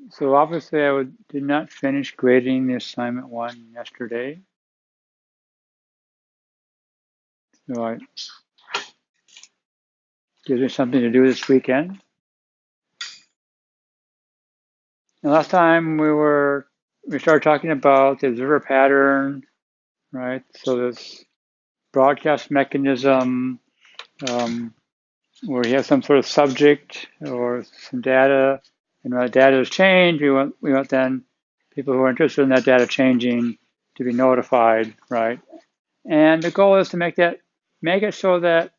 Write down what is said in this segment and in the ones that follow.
So obviously did not finish grading the assignment 1 yesterday. So I gives me something to do this weekend. And last time we started talking about the observer pattern, right? So this broadcast mechanism where you have some sort of subject or some data, and when that data is changed, we want then people who are interested in that data changing to be notified, right? And the goal is to make it so that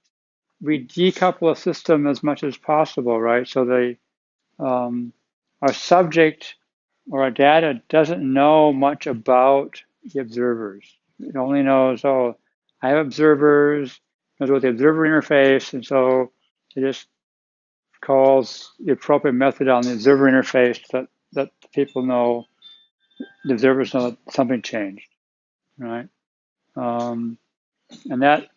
we decouple a system as much as possible, right? So our subject or our data doesn't know much about the observers. It only knows, oh, I have observers, knows about the observer interface, and so it just calls the appropriate method on the observer interface that people know, the observers know that something changed, right? And that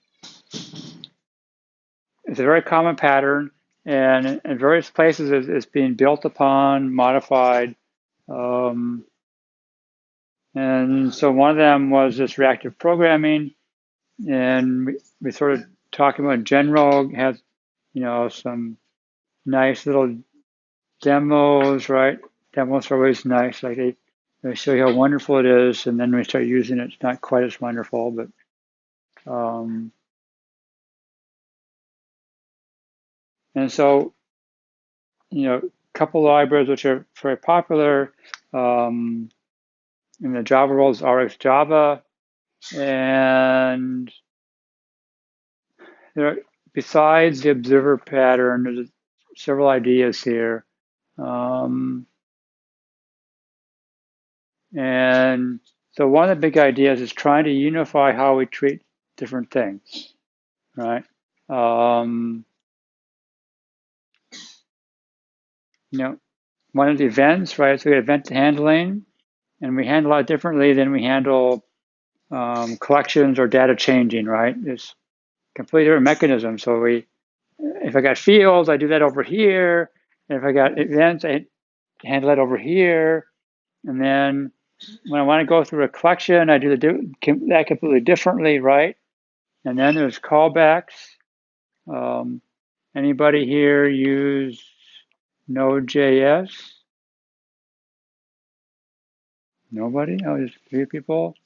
is a very common pattern, and in various places it's being built upon, modified. And so one of them was this reactive programming, and we sort of talking about general, has some nice little demos, right? Demos are always nice, like they show you how wonderful it is, and then when we start using it, it's not quite as wonderful. But and so a couple of libraries which are very popular in the Java world is RxJava, and besides the observer pattern, there's several ideas here. And so one of the big ideas is trying to unify how we treat different things, right? One of the events, right? So we have event handling, and we handle it differently than we handle collections or data changing, right? It's a completely different mechanism. So if I got fields, I do that over here. And if I got events, I handle it over here. And then when I want to go through a collection, I do that completely differently, right? And then there's callbacks. Anybody here use Node.js? Nobody? Oh, just a few people.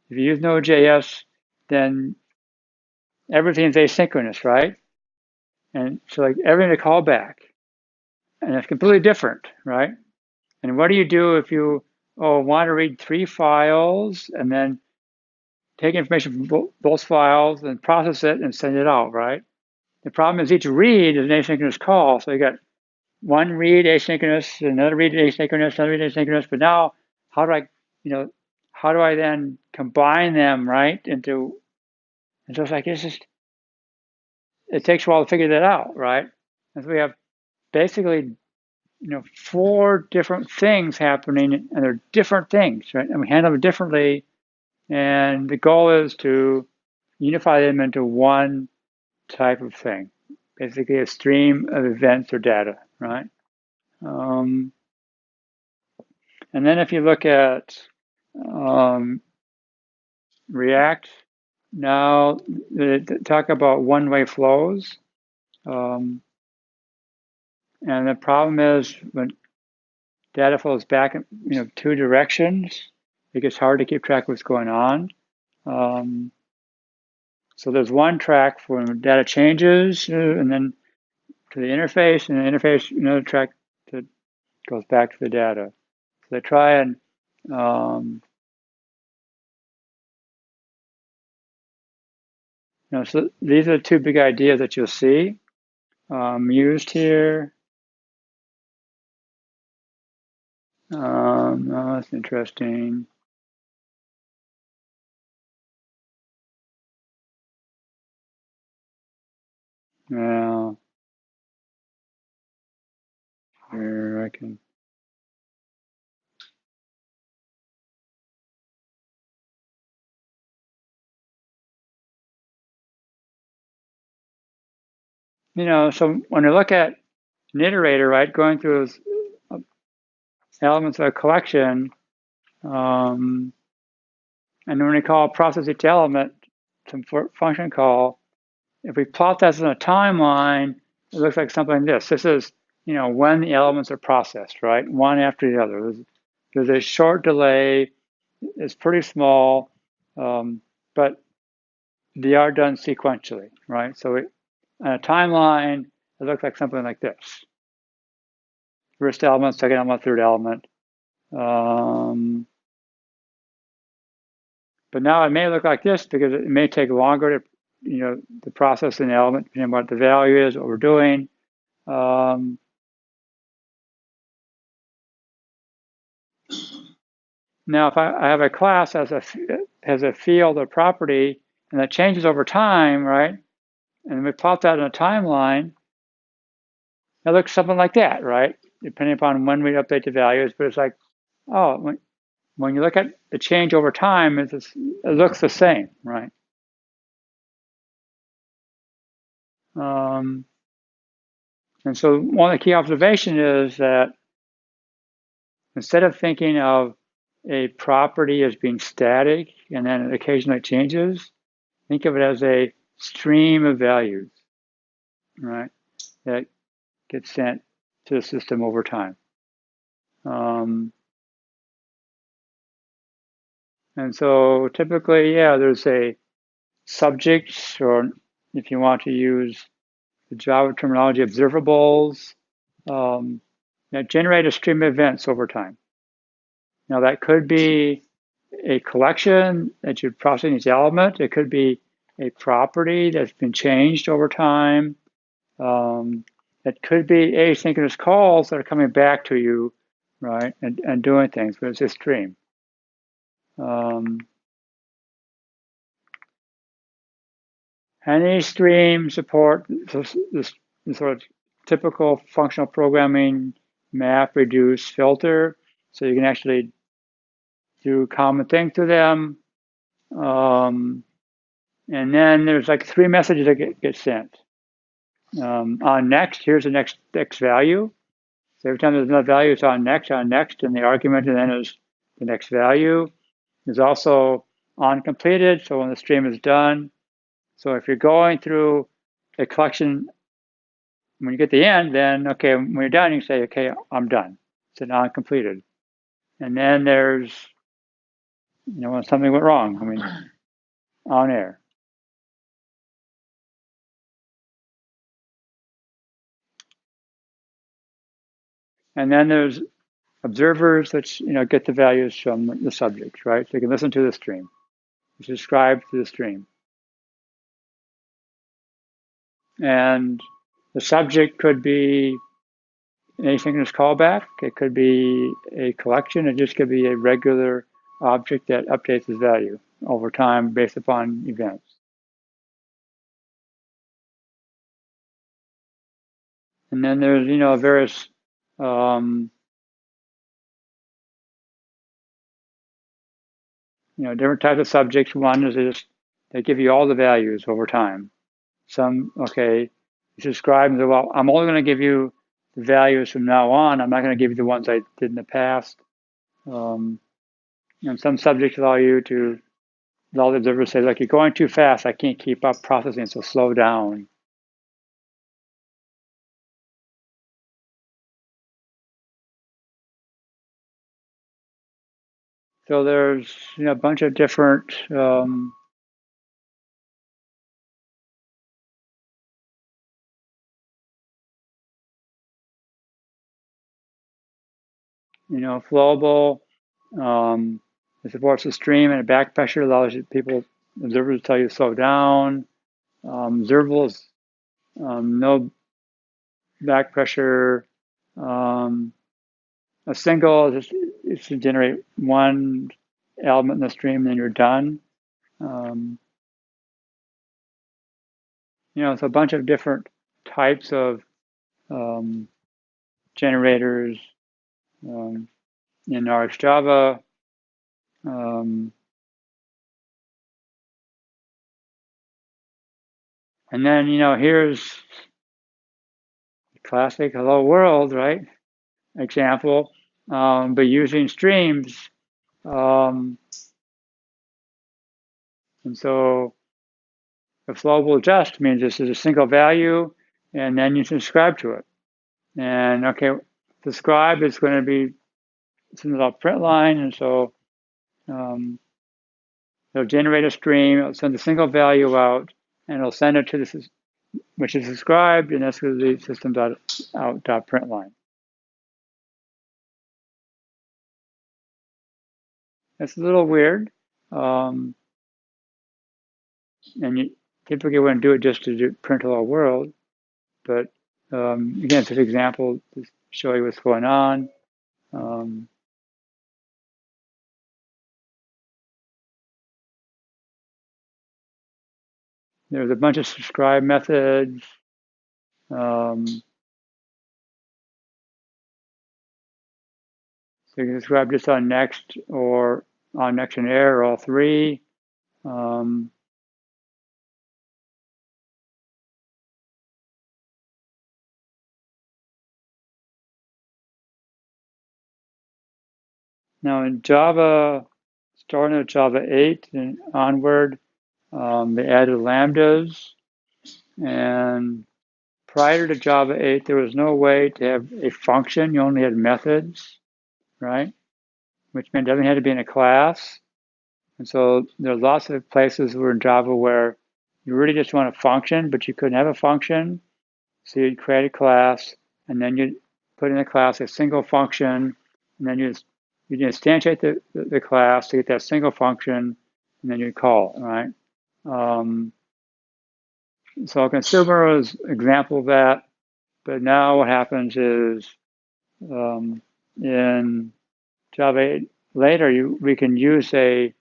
If you use Node.js, then everything's asynchronous, right? And so like everything to callback. And it's completely different, right? And what do you do if you want to read 3 files and then take information from both files and process it and send it out, right? The problem is each read is an asynchronous call. So you got one read asynchronous, another read asynchronous, another read asynchronous. But now, how do I then combine them, right? And so it's like it takes a while to figure that out, right? And so we have basically 4 different things happening, and they're different things, right? And we handle them differently. And the goal is to unify them into one type of thing, basically a stream of events or data, right? And then if you look at React, now they talk about one-way flows. And the problem is when data flows back in 2 directions, it gets hard to keep track of what's going on. So there's one track for when data changes, and then to the interface, and the interface, another track that goes back to the data. So they try and so these are the 2 big ideas that you'll see used here. Oh, that's interesting. Now, here I can. So when you look at an iterator, right, going through elements of a collection, and when we call process each element, some function call, if we plot that in a timeline, it looks like something like this. This is, when the elements are processed, right? One after the other. There's a short delay. It's pretty small, but they are done sequentially, right? So on a timeline, it looks like something like this. First element, second element, third element. But now it may look like this because it may take longer to, to process an element, depending on what the value is, what we're doing. Now, if I have a class has a field or property, and that changes over time, right? And we plot that in a timeline, it looks something like that, right? Depending upon when we update the values, but it's like, oh, when you look at the change over time, it looks the same, right? And so one of the key observations is that instead of thinking of a property as being static and then it occasionally changes, think of it as a stream of values, right, that gets sent to the system over time. And so typically, there's a subject, or if you want to use the Java terminology, observables, that generate a stream of events over time. Now that could be a collection that you're processing each element. It could be a property that's been changed over time. It could be asynchronous calls that are coming back to you, right, and doing things, but it's a stream. Any stream support this sort of typical functional programming map, reduce, filter, so you can actually do common things to them. And then there's like 3 messages that get sent. On next, here's the next value. So every time there's another value, it's on next, and the argument and then is the next value. There's also on completed, so when the stream is done. So if you're going through a collection, when you get the end, then, okay, when you're done, you say, okay, I'm done. It's an on completed. And then there's, when something went wrong, on air. And then there's observers that get the values from the subject, right? So you can listen to the stream. You subscribe to the stream. And the subject could be an asynchronous callback. It could be a collection. It just could be a regular object that updates its value over time based upon events. And then there's, various different types of subjects. One is they give you all the values over time. Some, okay, you subscribe and say, well, I'm only going to give you the values from now on. I'm not going to give you the ones I did in the past. And some subjects allow the observers say, like, you're going too fast. I can't keep up processing, so slow down. So there's a bunch of different flowable. It supports the stream, and a back pressure allows observers to tell you to slow down. Observables, no back pressure. A single is to generate one element in the stream, and then you're done. It's a bunch of different types of generators in RxJava. And then, here's the classic hello world, right? Example. but using streams. And so a flowable just means this is a single value, and then you subscribe to it. And okay, subscribe is going to be something about print line, and so it'll generate a stream, it'll send a single value out, and it'll send it to the which is subscribed, and that's going to be system.out.println. That's a little weird, and you typically wouldn't do it just to print hello world, but again, it's an example to show you what's going on. There's a bunch of subscribe methods. So you can subscribe just on next or on next and air, or all three. Now in Java, starting with Java 8 and onward, they added lambdas. And prior to Java 8, there was no way to have a function. You only had methods, right? Which meant everything had to be in a class. And so there's lots of places where in Java where you really just want a function, but you couldn't have a function. So you'd create a class, and then you'd put in the class a single function, and then you'd instantiate the class to get that single function, and then you'd call it, right? So a consumer is an example of that. But now what happens is in Java 8 later, we can use a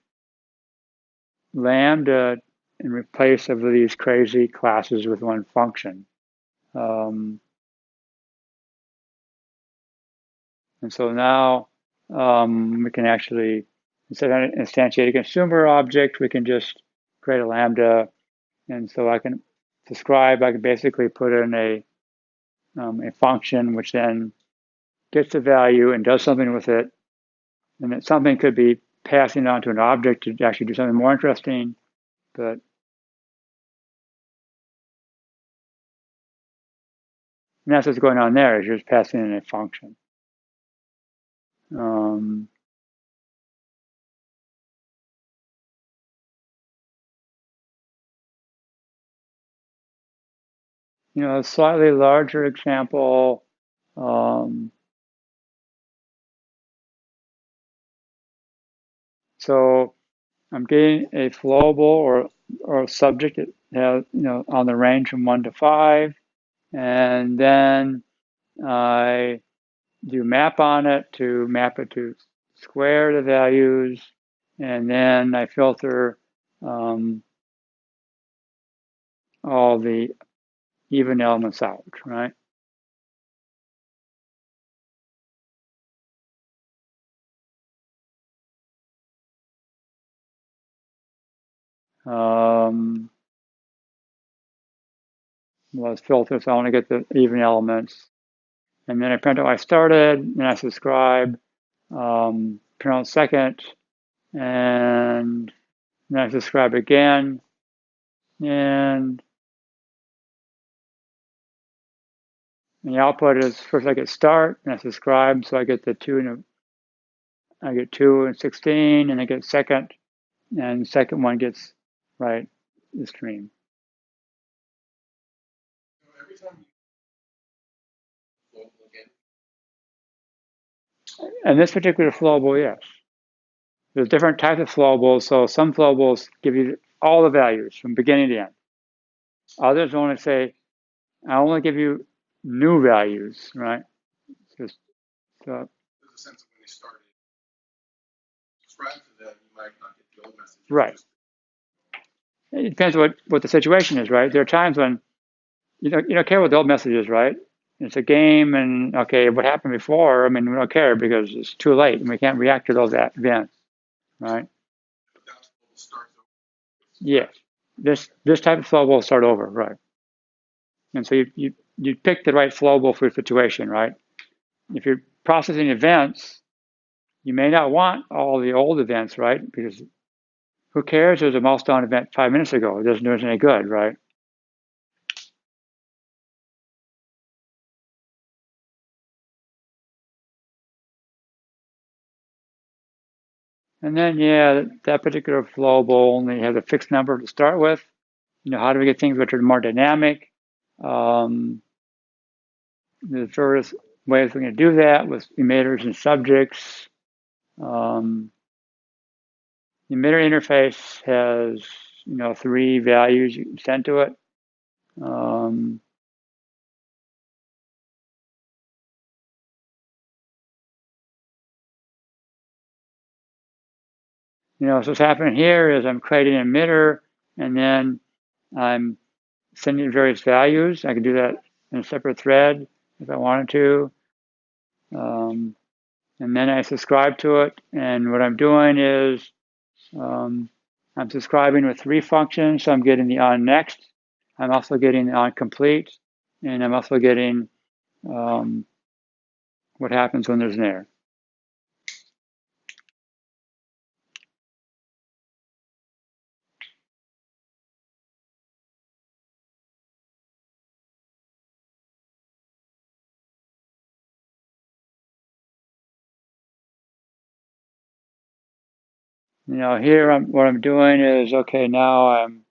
lambda in replace of these crazy classes with one function. And so now we can actually, instead of instantiate a consumer object, we can just create a lambda. And so I can subscribe, I can basically put in a function which then gets the value and does something with it. And that something could be passing on to an object to actually do something more interesting. But and that's what's going on there, is you're just passing in a function. A slightly larger example. So I'm getting a flowable or a subject that has, on the range from 1 to 5, and then I do map on it to map it to square the values, and then I filter all the even elements out, right? Was filter, so I want to get the even elements. And then I print out I started, and I subscribe, print out second, and then I subscribe again, and the output is first I get start, and I subscribe, so I get the 2 and 16, and I get second, and the second one gets the stream. And this particular flowable, yes. There's different types of flowables, so some flowables give you all the values from beginning to end. Others only say, I only give you new values, right? Just so. There's a sense of when they started. Subscribe to them, you might not get the old message. Right. It depends what the situation is, right? There are times when you don't care what the old message is, right? It's a game, and okay, what happened before? I mean, we don't care because it's too late, and we can't react to those events, right? Yes, this type of flow will start over, right? And so you pick the right flowable for your situation, right? If you're processing events, You may not want all the old events, right? Because who cares? There's a milestone event 5 minutes ago. It doesn't do us any good, right? And then, yeah, that particular flow will only have a fixed number to start with. How do we get things which are more dynamic? There's various ways we're going to do that with emitters and subjects. The emitter interface has, 3 values you can send to it. So what's happening here is I'm creating an emitter, and then I'm sending various values. I can do that in a separate thread if I wanted to. And then I subscribe to it. And what I'm doing is I'm subscribing with 3 functions. So I'm getting the onNext. I'm also getting the onComplete. And I'm also getting what happens when there's an error. Here what I'm doing is, okay, now I'm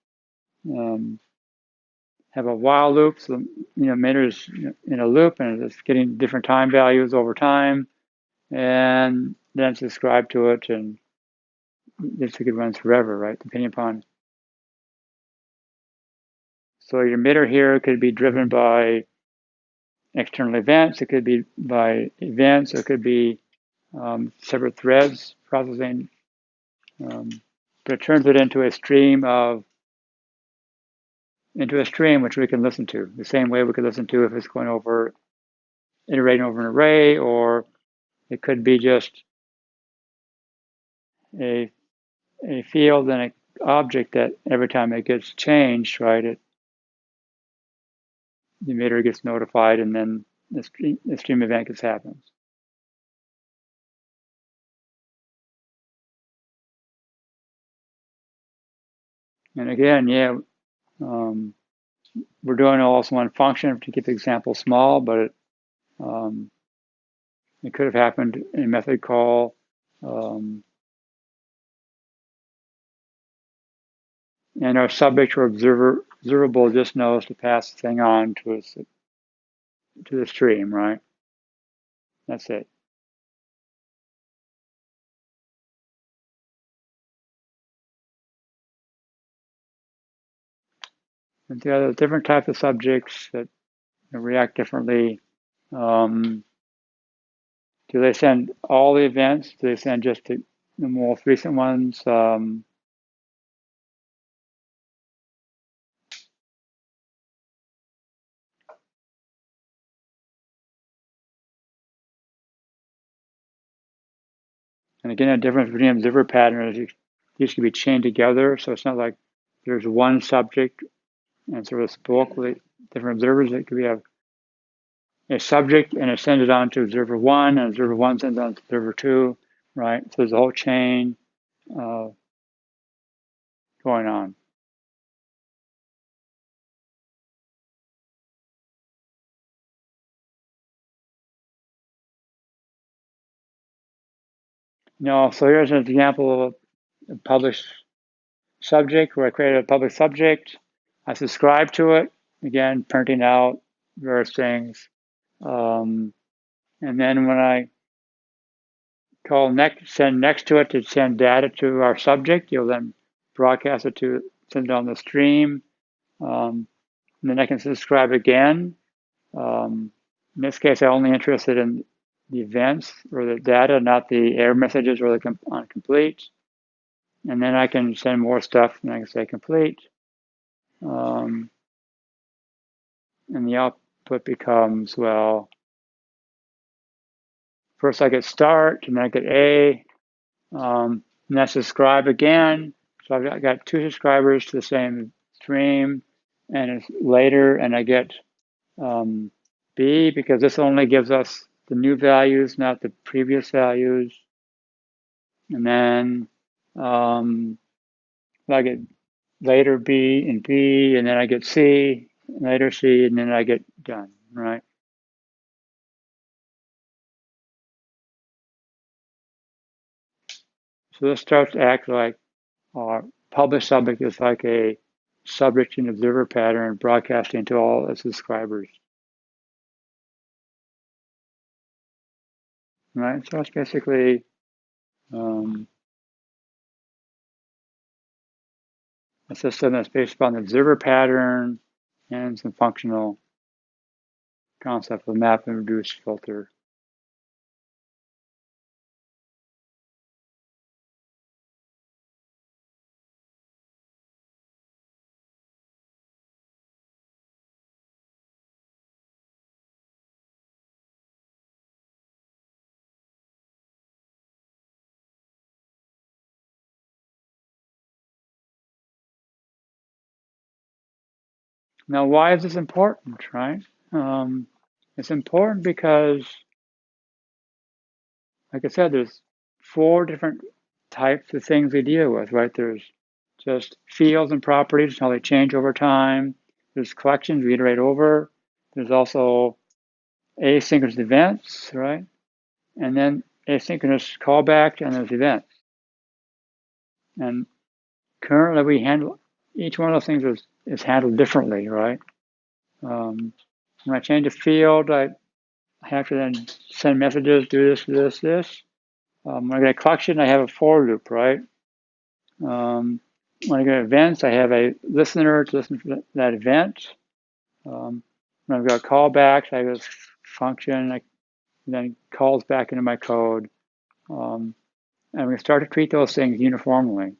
have a while loop. So, emitters in a loop, and it's getting different time values over time, and then subscribe to it, and this could run forever, right? Depending upon. So your emitter here could be driven by external events. It could be by events. It could be separate threads processing. But it turns it into a stream which we can listen to the same way we could listen to if it's going over iterating over an array, or it could be just a field and an object that every time it gets changed, right, the emitter gets notified, and then the stream event just happens. And again, yeah, we're doing also one function to keep the example small, but it could have happened in a method call. And our subject or observable just knows to pass the thing on to the stream, right? That's it. And the other different types of subjects that react differently. Do they send all the events? Do they send just the most recent ones? And again, a difference between observer pattern is these can be chained together. So it's not like there's one subject and sort of spoke with different observers. It could be a subject, and it sends it on to observer 1, and observer 1 sends it on to observer 2, right? So there's a whole chain going on. So here's an example of a published subject where I created a public subject. I subscribe to it, again, printing out various things. And then when I call next, send next to it to send data to our subject, you'll then broadcast it to send it on the stream. And then I can subscribe again. In this case, I'm only interested in the events or the data, not the error messages or the complete. And then I can send more stuff, and I can say complete. And the output becomes, well, first I get start, and then I get A, and I subscribe again. So I've got 2 subscribers to the same stream, and it's later, and I get B, because this only gives us the new values, not the previous values. And then I get later B and B, and then I get C, later C, and then I get done, right? So this starts to act like our publish subject is like a subject and observer pattern broadcasting to all the subscribers, right? So it's basically a system that's based upon the observer pattern and some functional concept of map and reduce filter. Now, why is this important, right? It's important because, like I said, there's 4 different types of things we deal with, right? There's just fields and properties, how they change over time. There's collections we iterate over. There's also asynchronous events, right? And then asynchronous callback, and there's events. And currently we handle each one of those things is handled differently, right? When I change a field, I have to then send messages, do this, this, this. When I get a collection, I have a for loop, right? When I get events, I have a listener to listen to that event. When I've got callbacks, I have this function that then calls back into my code. And we start to treat those things uniformly.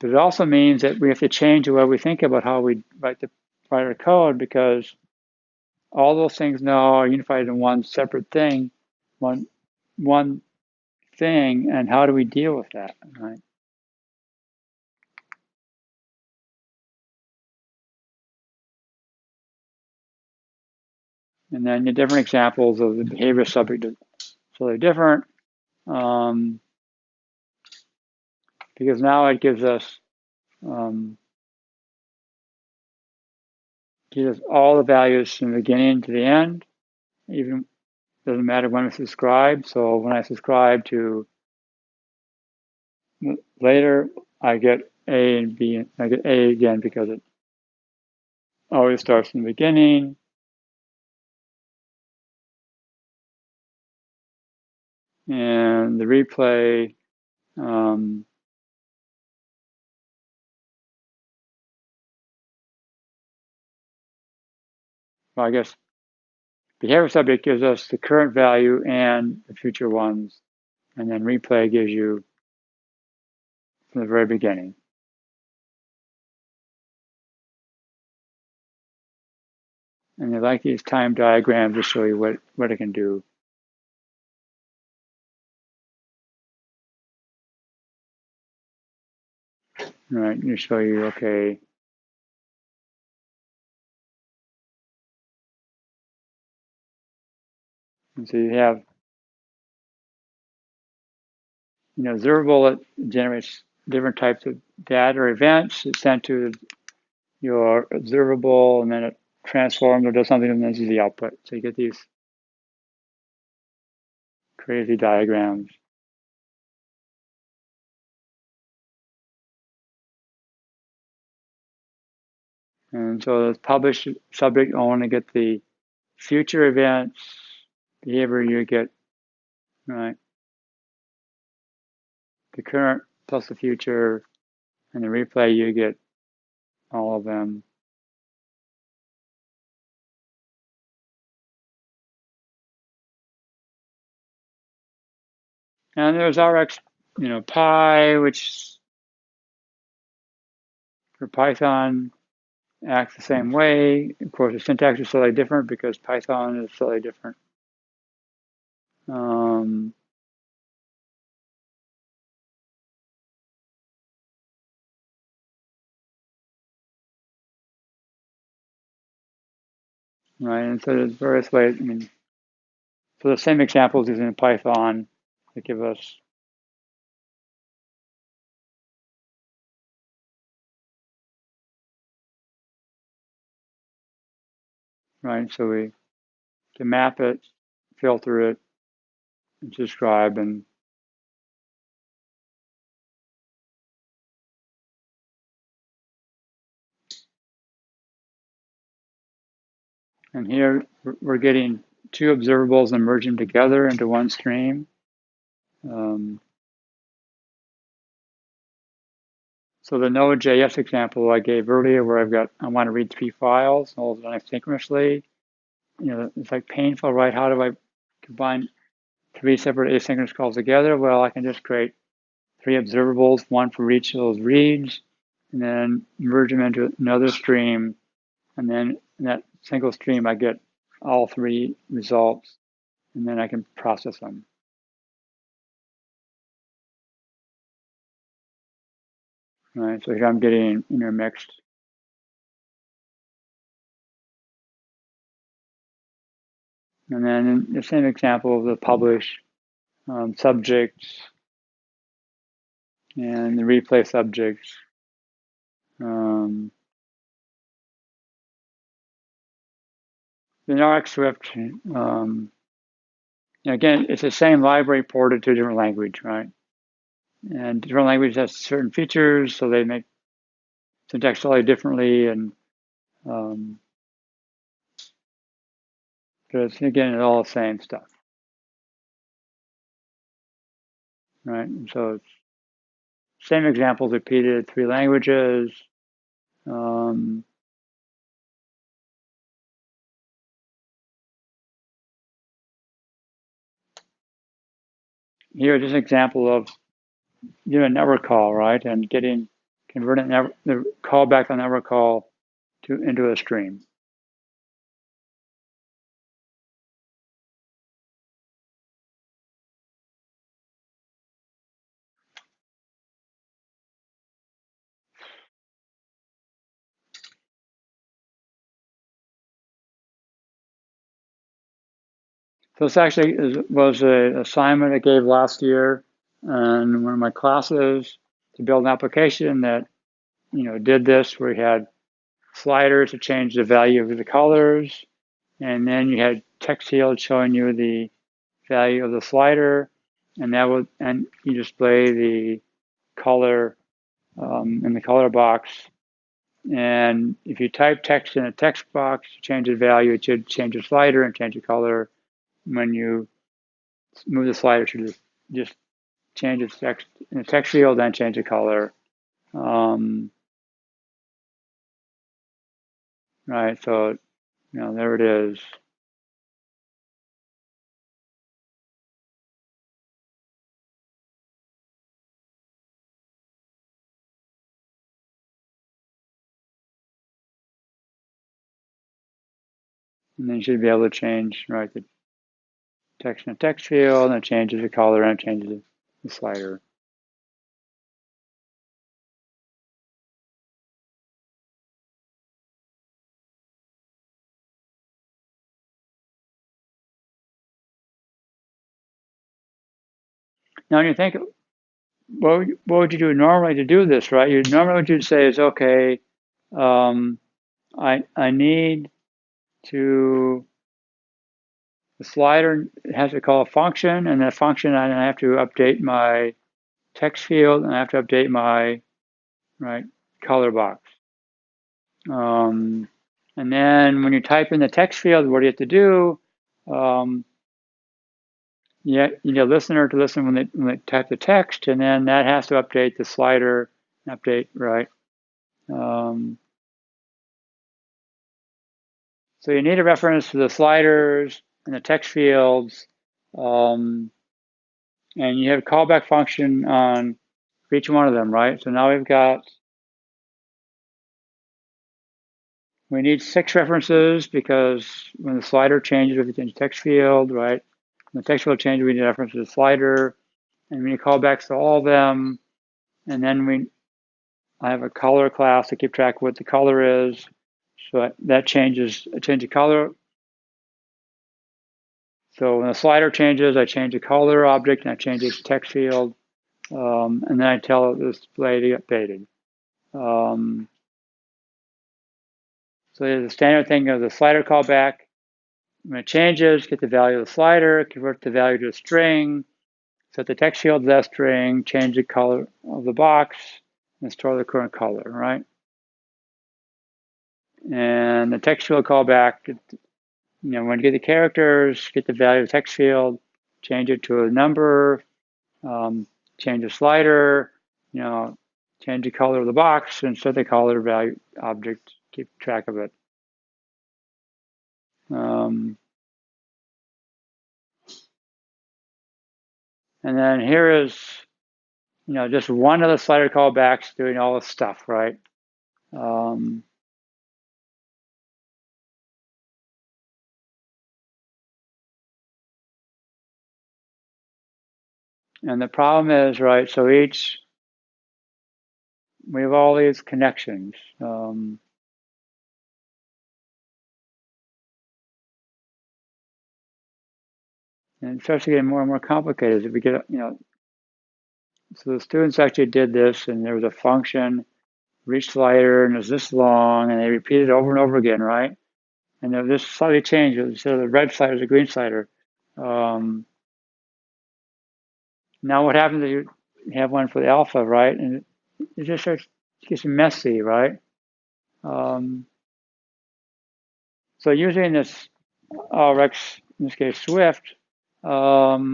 But it also means that we have to change the way we think about how we write our code, because all those things now are unified in one separate thing, one thing, and how do we deal with that, right? And then the different examples of the behavior subject, so they're different, because now it gives us all the values from the beginning to the end. Even doesn't matter when we subscribe. So when I subscribe to later, I get A and B. I get A again because it always starts from the beginning. And the replay, well, I guess behavior subject gives us the current value and the future ones, and then replay gives you from the very beginning. And I like these time diagrams to show you what it can do. All right, to show you, okay. And so you have, observable, it generates different types of data or events. It's sent to your observable, and then it transforms or does something, and then this is the output. So you get these crazy diagrams. And so the publish subject only get the future events, behavior you get, right? The current plus the future, and the replay you get all of them. And there's Rx, Pi, which for Python acts the same way. Of course, the syntax is slightly different because Python is slightly different. Right, and so there's various ways. So the same examples is in Python. that give us right. So we can map it, filter it, and describe, and here we're getting two observables and merging together into one stream. So the Node.js example I gave earlier, where I want to read 3 files, all done asynchronously. It's like painful, right? How do I combine 3 separate asynchronous calls together? Well, I can just create 3 observables, 1 for each of those reads, and then merge them into another stream. And then in that single stream, I get all 3 results, and then I can process them. Right, so here I'm getting intermixed. And then in the same example of the publish subjects and the replay subjects. In RxSwift, again, it's the same library ported to a different language, right? And different languages have certain features, so they make syntax slightly differently, and but it's all the same stuff, right? And so it's same examples repeated, 3 languages. Here, just an example of a network call, right? And converting the callback on network call into a stream. So this actually was an assignment I gave last year in one of my classes to build an application that did this, where you had sliders to change the value of the colors, and then you had text field showing you the value of the slider, and you display the color in the color box. And if you type text in a text box to change the value, it should change the slider and change the color. When you move the slider, it should just change the text in the text field, then change the color. Right, so there it is. And then you should be able to change, right, the text in the text field, and it changes the color, and it changes the slider. Now, when you think, what would you do normally to do this, right? Normally what you'd say is, okay, I need to, the slider has to call a function, and that function, I have to update my text field, and I have to update my color box. And then when you type in the text field, what do you have to do? You need a listener to listen when they type the text, and then that has to update the slider, right? So you need a reference to the sliders and the text fields, and you have a callback function on for each one of them, right? So now we need 6 references, because when the slider changes, we change the text field, right? When the text field changes, we need a reference to the slider, and we need callbacks to all of them. And then I have a color class to keep track of what the color is. So that change the color. So when the slider changes, I change the color object and I change its text field, and then I tell the display to get updated. So there's the standard thing of the slider callback. When it changes, get the value of the slider, convert the value to a string, set the text field to that string, change the color of the box, and store the current color, right? And the text field callback, when you get the characters, get the value of the text field, change it to a number, change the slider, change the color of the box, and set the color value object, keep track of it. And then here is, just one of the slider callbacks doing all this stuff, right? And the problem is, right, so we have all these connections. And it starts to get more and more complicated as we get, so the students actually did this, and there was a function, reach slider, and it was this long, and they repeated it over and over again, right? And if this slightly changed, instead of the red slider, the green slider. Now what happens if you have one for the alpha, right? And it just gets messy, right? So using this Rx, in this case Swift, well,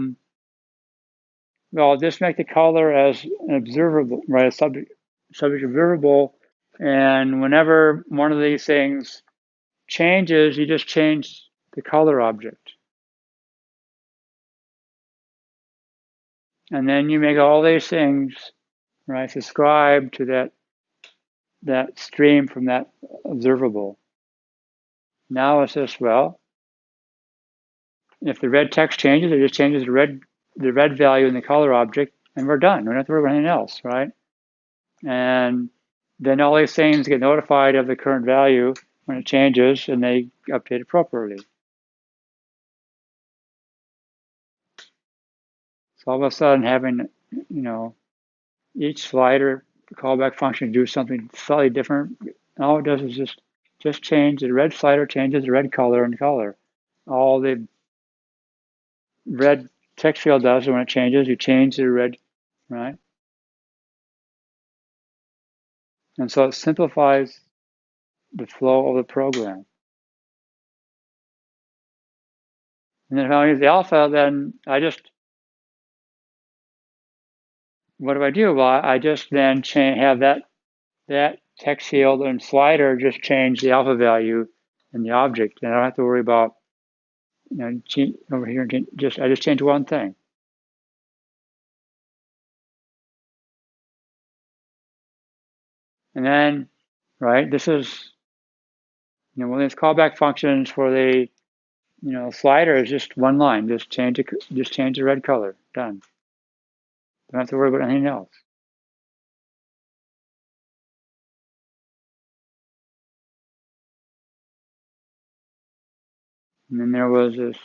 just make the color as an observable, right? A subject observable, and whenever one of these things changes, you just change the color object. And then you make all these things, right, subscribe to that stream from that observable. Now it's just, well, if the red text changes, it just changes the red value in the color object, and we're done. We don't have to worry about anything else, right? And then all these things get notified of the current value when it changes, and they update appropriately. So all of a sudden, having each slider callback function do something slightly different, all it does is just change the red slider, changes the red color and color. All the red text field does when it changes, you change the red, right? And so it simplifies the flow of the program. And then if I use the alpha, then what do? Well, I just then have that text field and slider just change the alpha value in the object, and I don't have to worry about over here. I just change one thing. And then, right, this is one of these callback functions for the slider is just one line. Just change the red color. Done. Don't have to worry about anything else. And then there was this,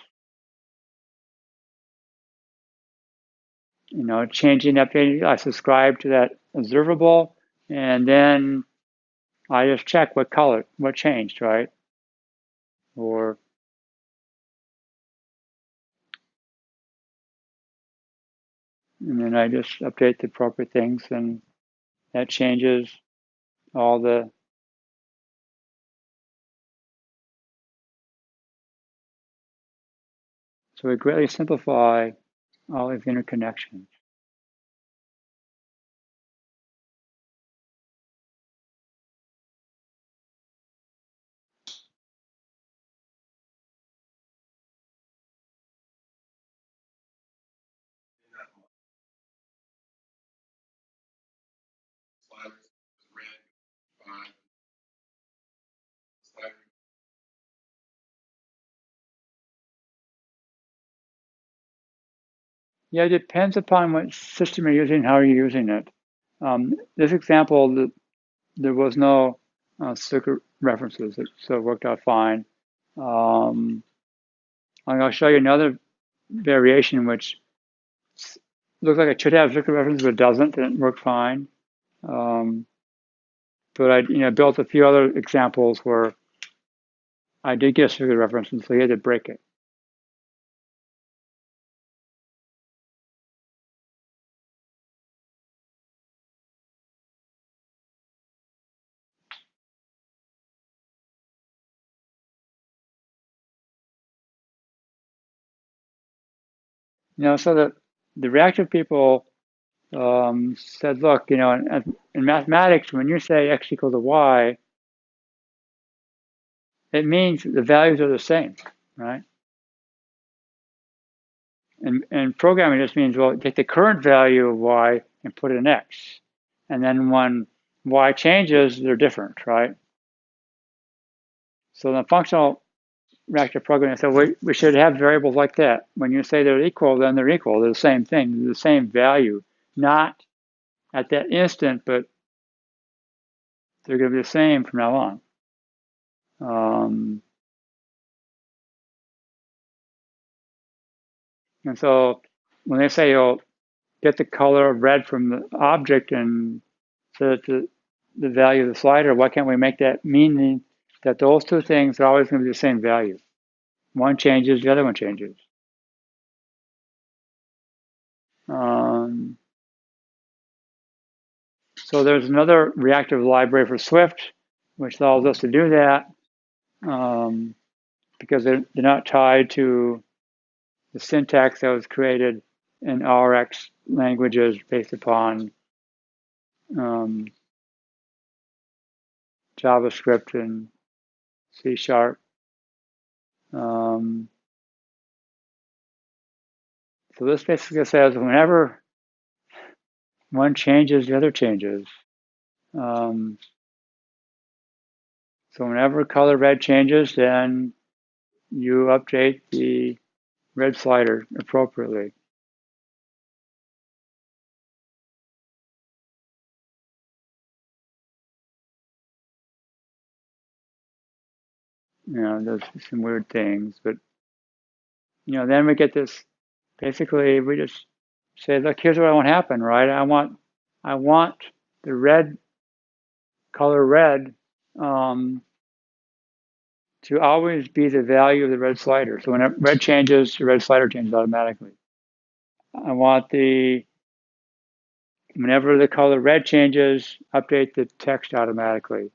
changing, updating. I subscribe to that observable, and then I just check what changed, right? And then I just update the appropriate things, and that changes all the. So we greatly simplify all these interconnections. Yeah, it depends upon what system you're using, how you're using it. This example, there was no circuit references, so it worked out fine. I'm going to show you another variation which looks like it should have circular reference, but it doesn't, and it worked fine. But I built a few other examples where I did get a circular reference, and so you had to break it. So the reactive people said, look, in mathematics, when you say x equals to y, it means the values are the same, right? And programming just means, well, take the current value of y and put it in x. And then when y changes, they're different, right? So the functional reactive programming said, we should have variables like that. When you say they're equal, then they're equal. They're the same thing. They're the same value. Not at that instant, but they're going to be the same from now on. And so when they say, get the color of red from the object and set it to the value of the slider, why can't we make that meaning that those two things are always going to be the same value? One changes, the other one changes. So there's another reactive library for Swift, which allows us to do that because they're not tied to the syntax that was created in Rx languages based upon JavaScript and C#. So this basically says whenever one changes, the other changes. So whenever color red changes, then you update the red slider appropriately. There's some weird things, but then we get this. Basically, we just say, look, here's what I want to happen, right? I want the red color red to always be the value of the red slider. So when red changes, the red slider changes automatically. I want whenever the color red changes, update the text automatically.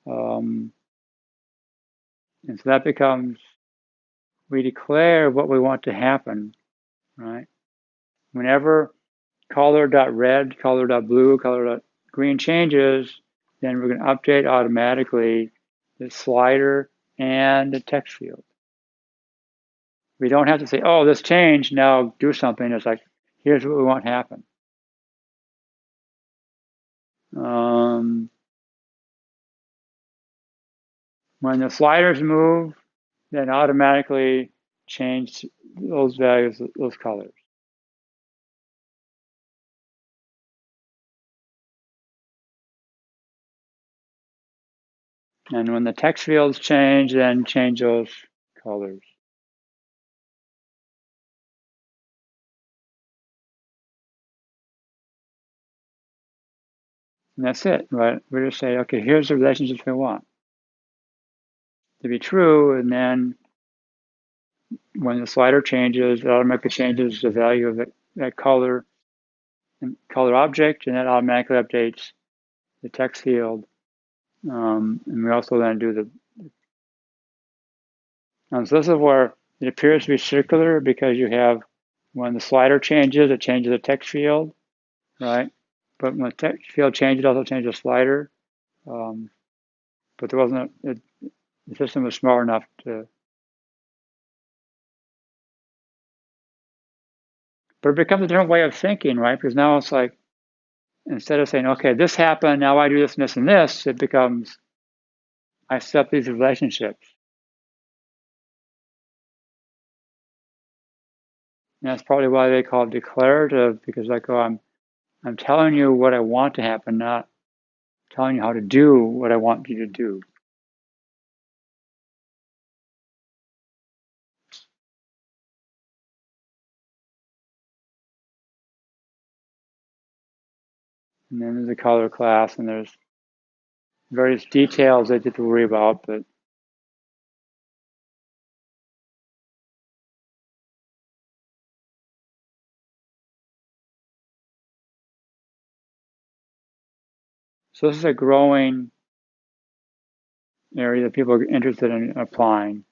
And so that becomes, we declare what we want to happen, right? Whenever color.red, color.blue, color.green changes, then we're going to update automatically the slider and the text field. We don't have to say, oh, this changed, now do something. It's like, here's what we want to happen. When the sliders move, then automatically change those values, those colors. And when the text fields change, then change those colors. And that's it, right? We just say, okay, here's the relationships we want to be true, and then when the slider changes, it automatically changes the value of that color and color object, and that automatically updates the text field. And we also then do so this is where it appears to be circular because you have, when the slider changes, it changes the text field, right? But when the text field changes, it also changes the slider. But there wasn't the system was smart enough to. But it becomes a different way of thinking, right? Because now it's like, instead of saying, okay, this happened, now I do this and this and this, it becomes, I set up these relationships. And that's probably why they call it declarative, because like, I'm telling you what I want to happen, not telling you how to do what I want you to do. And then there's a color class, and there's various details that you have to worry about, but so this is a growing area that people are interested in applying.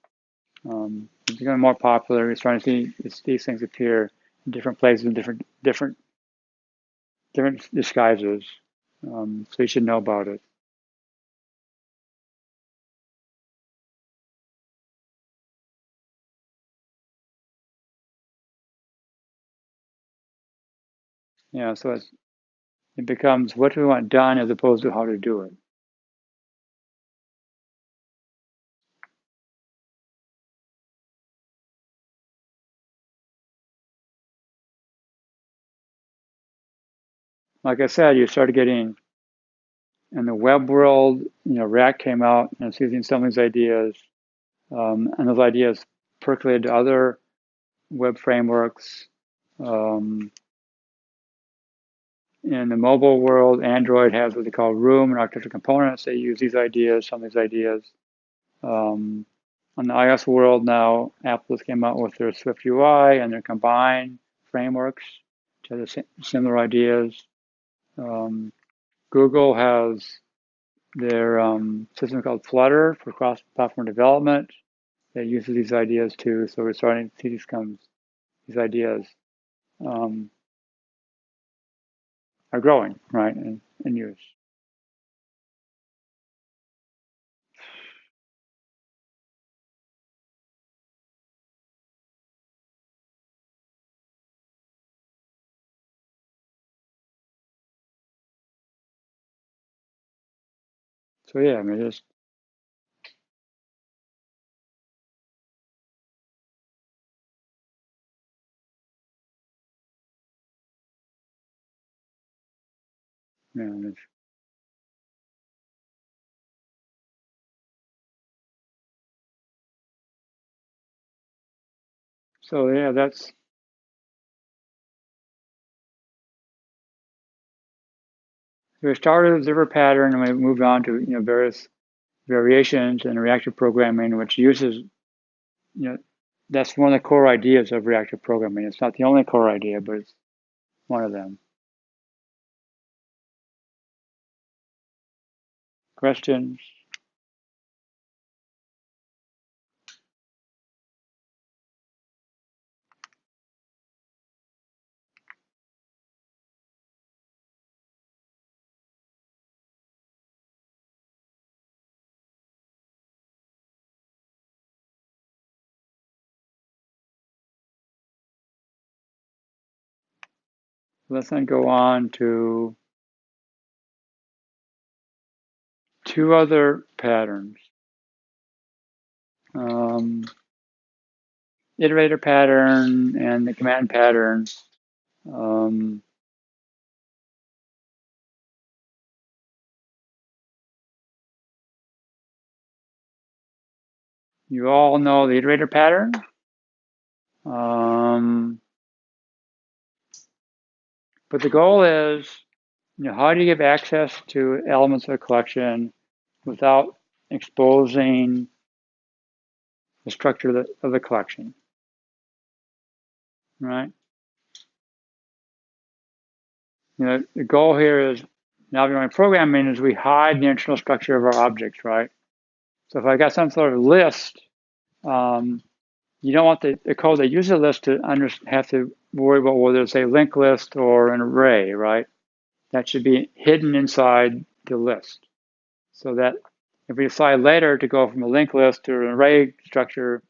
It's becoming more popular. We're starting to see these things appear in different places, in different disguises. So you should know about it. Yeah, so it becomes what do we want done as opposed to how to do it. Like I said, you start getting in the web world, React came out and it's using some of these ideas, and those ideas percolated to other web frameworks. In the mobile world, Android has what they call Room and architecture components. They use these ideas, some of these ideas. On the iOS world now, Apple has came out with their Swift UI and their combined frameworks to have similar ideas. Google has their system called Flutter for cross-platform development. That uses these ideas too. So we're starting to see these ideas are growing, right, in use. So yeah, I mean, just so yeah, that's we started with Iterator Pattern and we moved on to various variations in reactive programming, which uses that's one of the core ideas of reactive programming. It's not the only core idea, but it's one of them. Questions? Let's then go on to two other patterns. Iterator pattern and the command pattern. You all know the iterator pattern. But the goal is, how do you give access to elements of a collection without exposing the structure of the collection, right? The goal here is, now we're programming, is we hide the internal structure of our objects, right? So if I got some sort of list, you don't want the code that uses a list to have to worry about whether it's a linked list or an array, right? That should be hidden inside the list. So that if we decide later to go from a linked list to an array structure,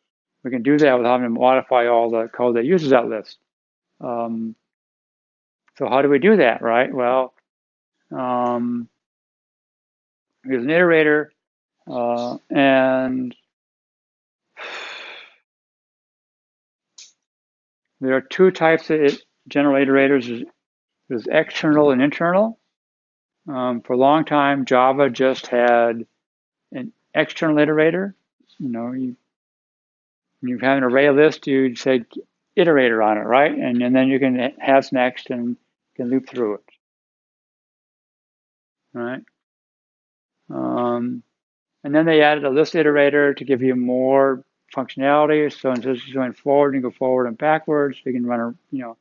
we can do that without having to modify all the code that uses that list. So how do we do that, right? Well, here's an iterator, and there are two types of general iterators. There's external and internal. For a long time, Java just had an external iterator. You have an array list, you say iterator on it, right? And then you can have next and can loop through it. right? And then they added a list iterator to give you more functionality. So instead of going forward, you go forward and backwards. You can run, go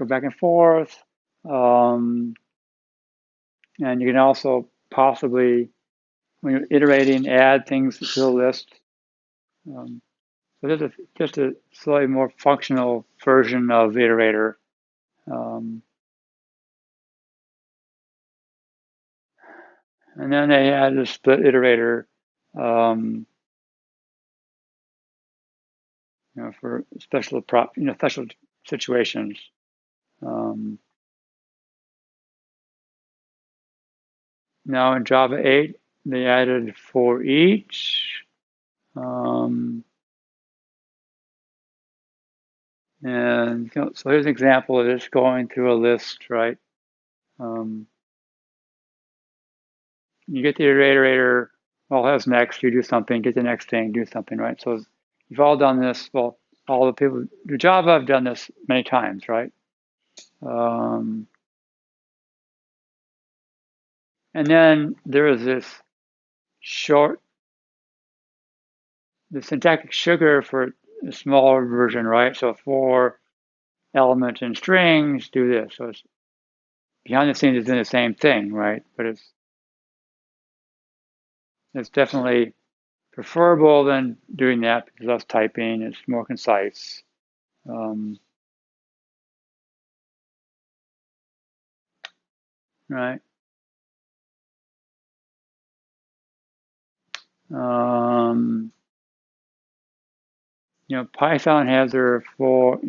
back and forth. And you can also possibly, when you're iterating, add things to the list. So this is just a slightly more functional version of the iterator. And then they added a split iterator, for special special situations. Now in Java 8, they added for each. And so here's an example of this going through a list, right? You get the iterator, well, has next, you do something, get the next thing, do something, right? So you've all done this. Well, all the people who do Java have done this many times, right? And then there is this the syntactic sugar for a smaller version, right? So for element and strings, do this. So it's behind the scenes, it's doing the same thing, right? But it's definitely preferable than doing that because less typing, it's more concise. Right. Python has their for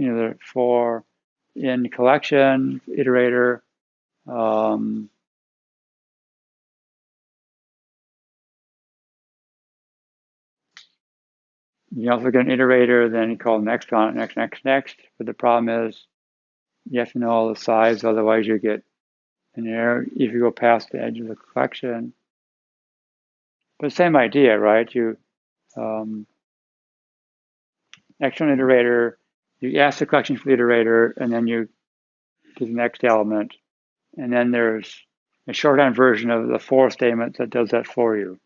in collection iterator. You also get an iterator, then you call next on it, next. But the problem is you have to know all the size, otherwise you get an error if you go past the edge of the collection. But same idea, right? You external iterator, you ask the collection for the iterator, and then you do the next element. And then there's a shorthand version of the for statement that does that for you.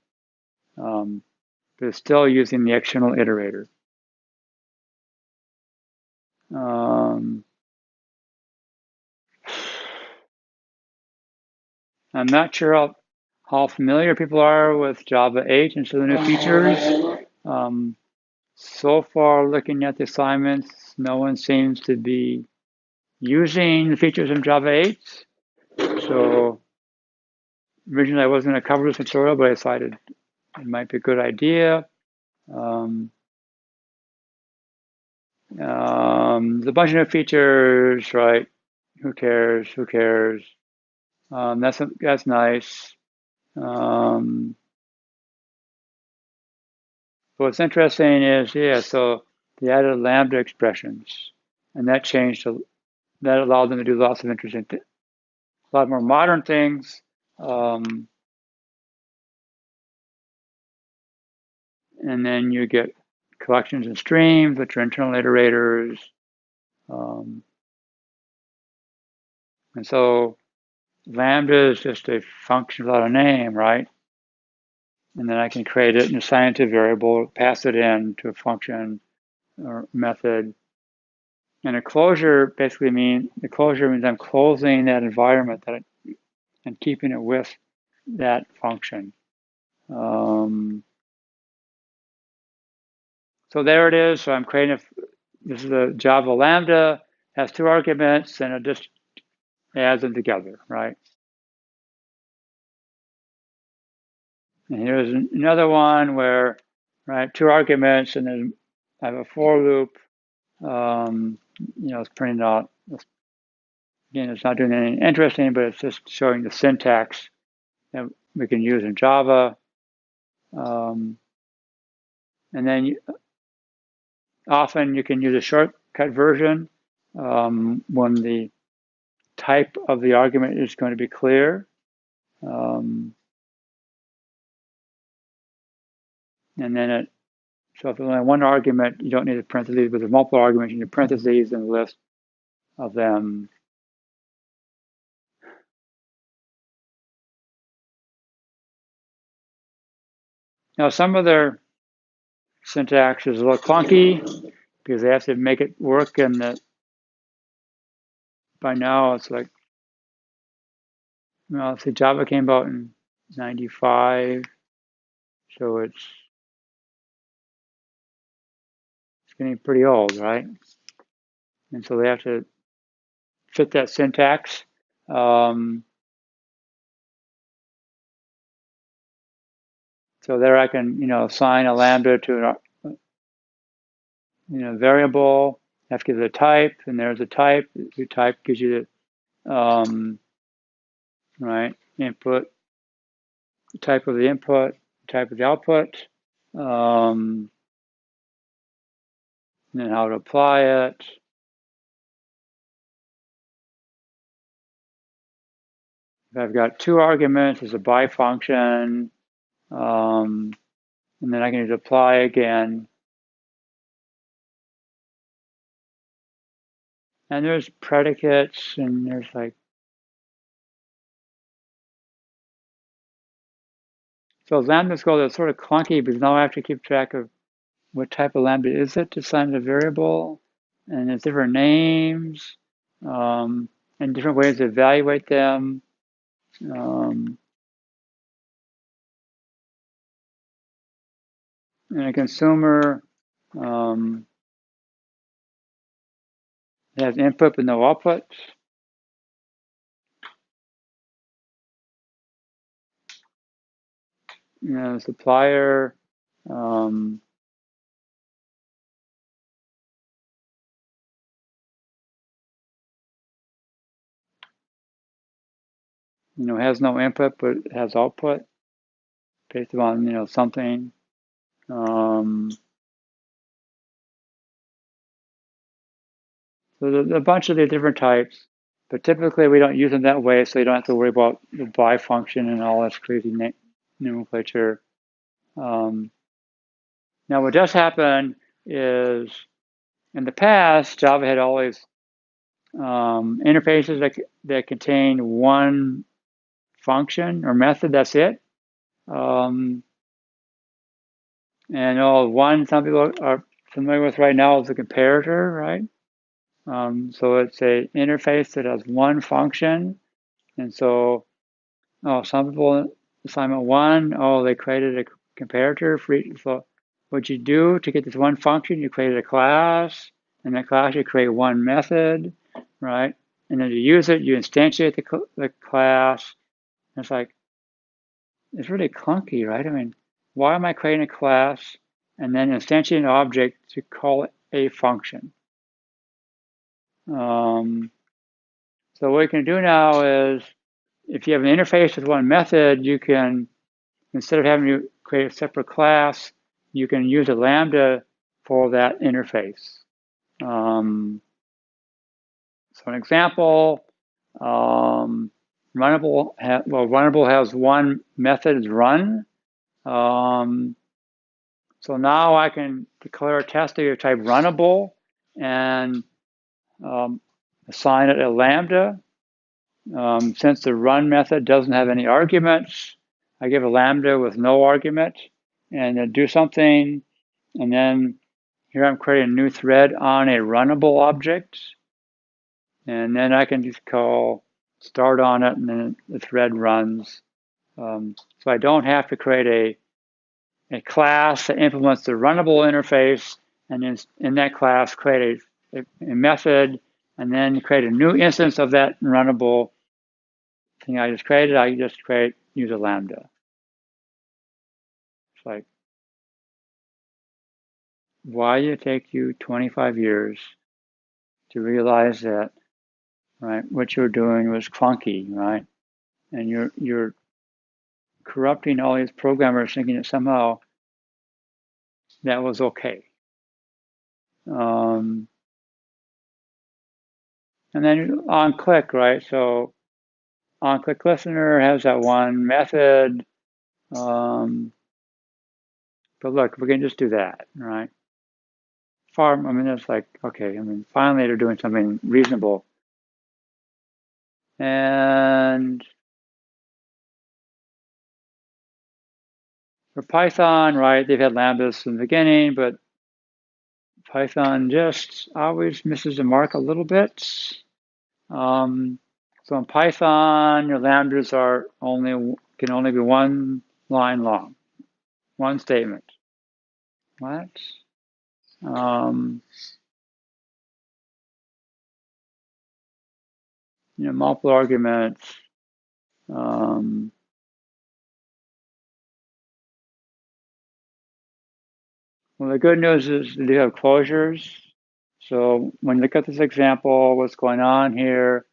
But it's still using the external iterator. I'm not sure how familiar people are with Java 8 and some of the new features. So far, looking at the assignments, no one seems to be using the features in Java 8. So originally I was going to cover this tutorial, but I decided it might be a good idea. There's a bunch of new features, right? Who cares? That's nice. What's interesting is, so they added Lambda expressions, and that allowed them to do lots of interesting things, a lot more modern things. And then you get collections and streams, which are internal iterators. And so Lambda is just a function without a name, right? And then I can create it and assign it to a variable, pass it in to a function or method. And a closure basically means I'm closing that environment and keeping it with that function. So there it is. So I'm creating this is a Java Lambda, has 2 arguments, and it just adds them together, right? And here's another one where, right, 2 arguments, and then I have a for loop. It's printing out. Again, it's not doing anything interesting, but it's just showing the syntax that we can use in Java. And then often you can use a shortcut version when the type of the argument is going to be clear. And then so if there's only one argument, you don't need a parentheses, but there's multiple arguments, you need parentheses and a list of them. Now, some of their syntax is a little clunky because they have to make it work in the, by now it's like, well, see, Java came out in 95, so it's getting pretty old, right? And so they have to fit that syntax. So there I can, assign a lambda to a variable. That gives it a type, and there's a type. The type gives you the right input, the type of the input, the type of the output, and then how to apply it. If I've got two arguments, there's a by function, and then I can just apply again. And there's predicates, and there's like, so lambdas go, that's sort of clunky because now I have to keep track of what type of lambda is it to assign the variable, and there's different names, and different ways to evaluate them. And a consumer has input but no output. Supplier has no input but has output based on something. So there's a bunch of the different types, but typically we don't use them that way, so you don't have to worry about the by function and all this crazy nomenclature. Now what does happen is in the past, Java had always interfaces that contain one function or method, that's it. And one some people are familiar with right now is the comparator, right? So it's a interface that has one function. And so some people, assignment one, they created a comparator for each. So what you do to get this one function, you create a class. In that class, you create one method, right? And then to use it, you instantiate the class. And it's really clunky, right? I mean, why am I creating a class and then instantiating an object to call it a function? So what you can do now is, if you have an interface with one method, you can, instead of having to create a separate class, you can use a lambda for that interface. So an example, Runnable has one method, is run. So now I can declare a test of type runnable and assign it a lambda. Since the run method doesn't have any arguments, I give a lambda with no argument and then do something. And then here I'm creating a new thread on a runnable object. And then I can just call start on it, and then the thread runs. So I don't have to create a class that implements the runnable interface, and then in that class create a method, and then create a new instance of that runnable thing I just created. I just use a lambda. It's like, why did it take you 25 years to realize that, right, what you're doing was clunky, right? And you're corrupting all these programmers thinking that somehow that was okay. And then OnClick, right? So OnClickListener has that one method. But look, we can just do that, right? It's like, okay, finally they're doing something reasonable. And For Python, right, they've had lambdas in the beginning, but Python just always misses the mark a little bit. So in Python, your lambdas can only be one line long, one statement. What? Multiple arguments. Well, the good news is they do have closures. So when you look at this example, what's going on here?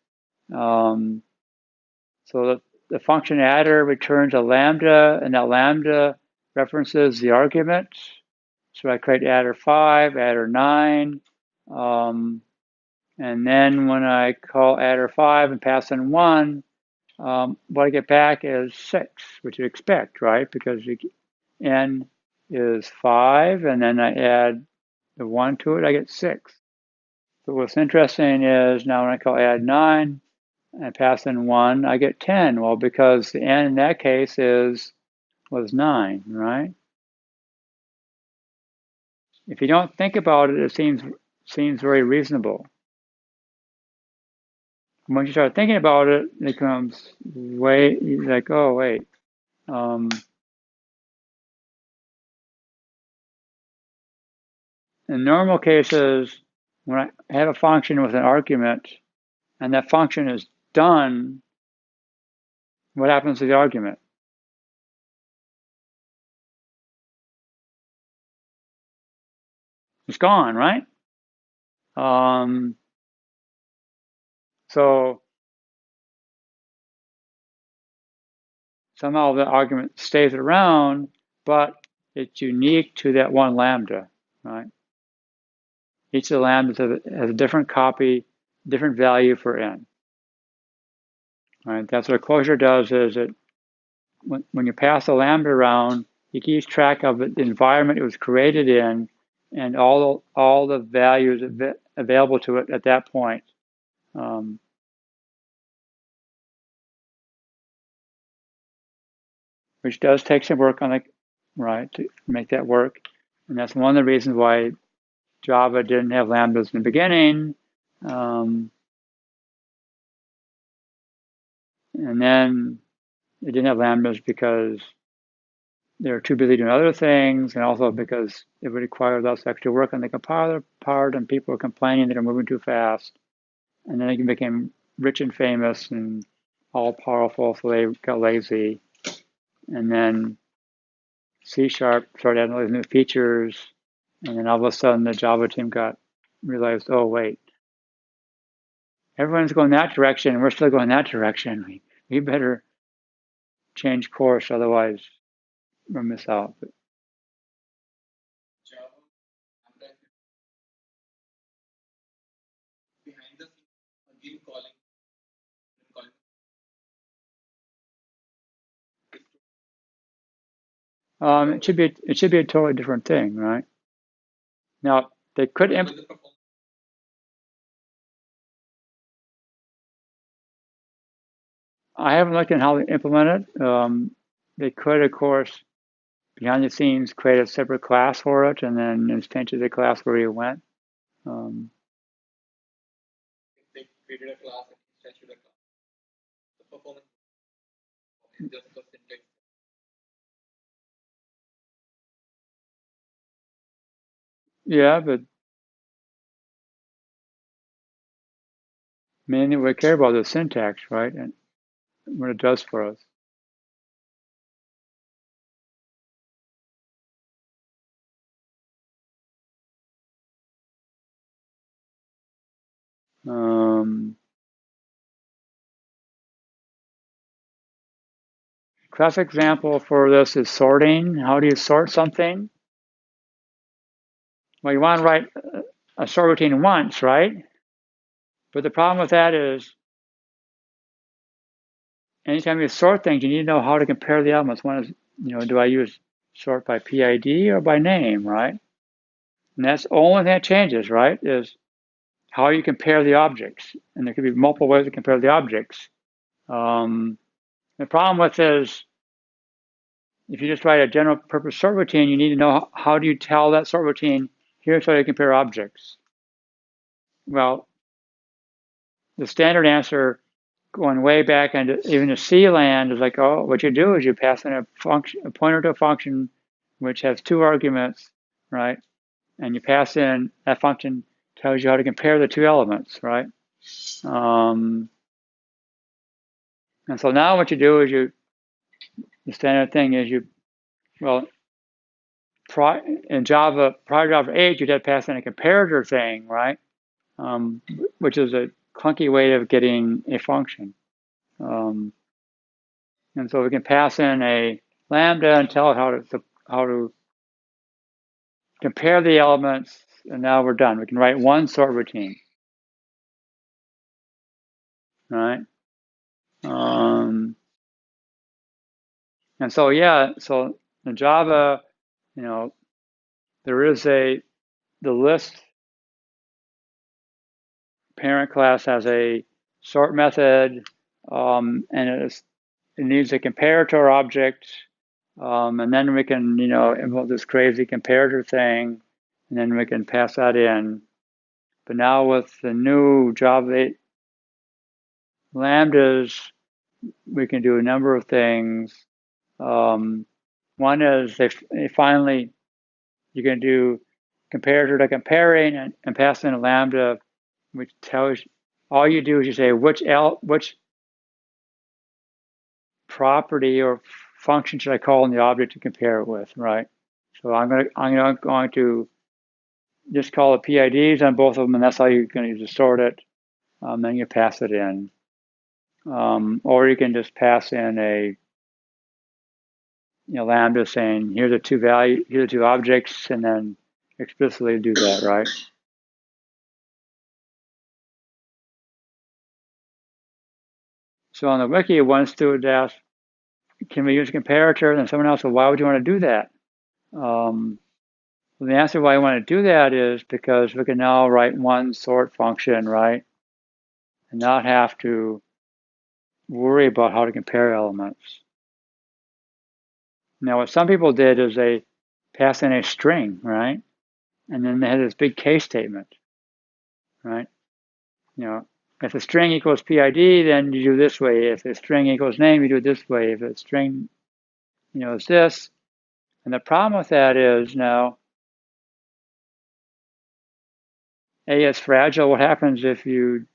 So the function adder returns a lambda, and that lambda references the argument. So I create adder 5, adder 9, and then when I call adder 5 and pass in 1, what I get back is 6, which you expect, right? Because n is 5, and then I add the 1 to it, I get 6. But what's interesting is now when I call add 9 and pass in 1, I get 10. Well, because the n in that case was 9, right? If you don't think about it, it seems very reasonable. Once you start thinking about it, it becomes like, oh, wait. In normal cases, when I have a function with an argument and that function is done, what happens to the argument? It's gone, right? So somehow the argument stays around, but it's unique to that one lambda, right? Each of the lambdas has a different copy, different value for n. Right? That's what a closure does. Is it when you pass a lambda around, it keeps track of the environment it was created in, and all the values available to it at that point. Which does take some work on right, to make that work. And that's one of the reasons why Java didn't have lambdas in the beginning. And then it didn't have lambdas because they were too busy doing other things, and also because it would require less extra work on the compiler part, and people were complaining that they're moving too fast. And then it became rich and famous and all powerful, so they got lazy. And then C# started adding all these new features, and then all of a sudden the Java team realized, oh wait, everyone's going that direction, and we're still going that direction. We better change course, otherwise we'll miss out. It should be a totally different thing, right? Now they could I haven't looked at how they implement it. They could, of course, behind the scenes, create a separate class for it, and then instantiate the class where you went. They created a class and instantiated a class. The performance is just for syntax. Yeah, but mainly we care about the syntax, right? And what it does for us. Classic example for this is sorting. How do you sort something? Well, you want to write a sort routine once, right? But the problem with that is anytime you sort things, you need to know how to compare the elements. One is, do I use sort by PID or by name, right? And that's the only thing that changes, right, is how you compare the objects. And there could be multiple ways to compare the objects. The problem with is if you just write a general purpose sort routine, you need to know how do you tell that sort routine, here's how you compare objects. Well, the standard answer going way back into even the C land is like, oh, what you do is you pass in a function, a pointer to a function which has 2 arguments, right? And you pass in, that function tells you how to compare the 2 elements, right? And so now what you do is the standard thing is well, in Java, prior to Java 8, you'd have to pass in a comparator thing, right? Which is a clunky way of getting a function. And so we can pass in a lambda and tell it how to compare the elements, and now we're done. We can write one sort routine, right? And so yeah, so in Java, there is the list parent class has a sort method, and it needs a comparator object, and then we can implement this crazy comparator thing, and then we can pass that in. But now with the new Java 8 lambdas, we can do a number of things. One is you can do comparator to comparing and pass in a lambda, which tells all you do is you say which property or function should I call in the object to compare it with, right? So I'm going to just call it PIDs on both of them, and that's how you're going to use to sort it. Then you pass it in, or you can just pass in a lambda saying here are the 2 objects, and then explicitly do that, right? So on the wiki, one student asked, can we use a comparator? And someone else said, why would you want to do that? Well, the answer why I want to do that is because we can now write one sort function, right? And not have to worry about how to compare elements. Now, what some people did is they pass in a string, right? And then they had this big case statement, right? If the string equals PID, then you do this way. If the string equals name, you do it this way. If the string, is this. And the problem with that is now, A, it's fragile. What happens if you